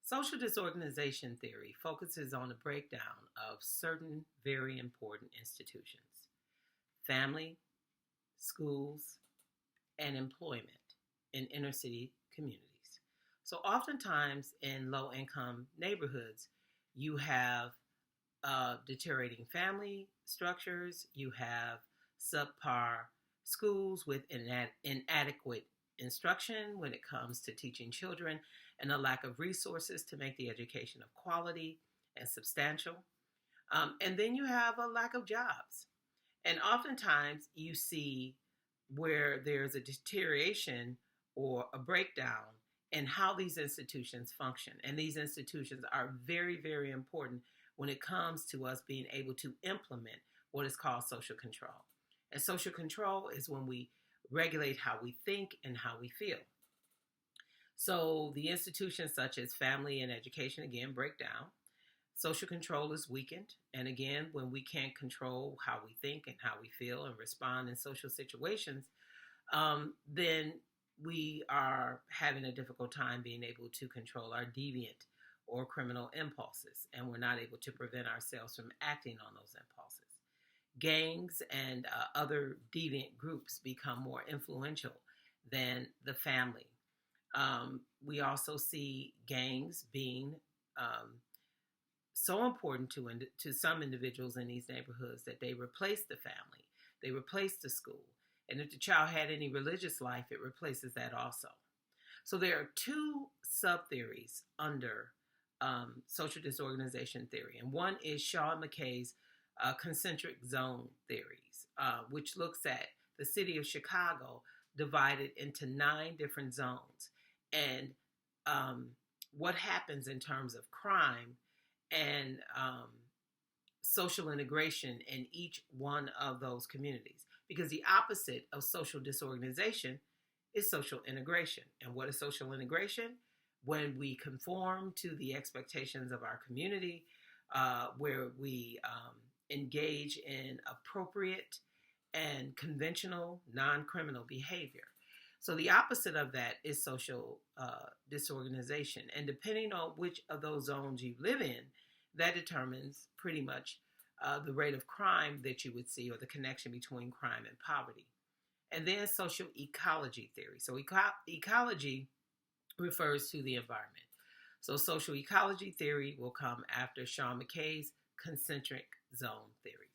Social disorganization theory focuses on the breakdown of certain very important institutions: family, schools, and employment in inner city communities. So, oftentimes in low income neighborhoods, you have deteriorating family structures, you have subpar schools with inadequate instruction when it comes to teaching children, and a lack of resources to make the education of quality and substantial. And then you have a lack of jobs. And oftentimes you see where there's a deterioration or a breakdown in how these institutions function. And these institutions are very, very important when it comes to us being able to implement what is called social control. And social control is when we regulate how we think and how we feel. So the institutions such as family and education, again, break down. Social control is weakened. And again, when we can't control how we think and how we feel and respond in social situations, then we are having a difficult time being able to control our deviant or criminal impulses, and we're not able to prevent ourselves from acting on those impulses. Gangs and other deviant groups become more influential than the family. We also see gangs being so important to some individuals in these neighborhoods that they replace the family, they replace the school. And if the child had any religious life, it replaces that also. So there are two sub-theories under social disorganization theory. And one is Shawn Mckay's concentric zone theories, which looks at the city of Chicago divided into 9 different zones, and what happens in terms of crime and social integration in each one of those communities. Because the opposite of social disorganization is social integration. And what is social integration? When we conform to the expectations of our community, where we engage in appropriate and conventional non-criminal behavior. So the opposite of that is social disorganization. And depending on which of those zones you live in, that determines pretty much the rate of crime that you would see, or the connection between crime and poverty. And then social ecology theory. So ecology refers to the environment. So social ecology theory will come after Shawn Mckay's concentric zone theory.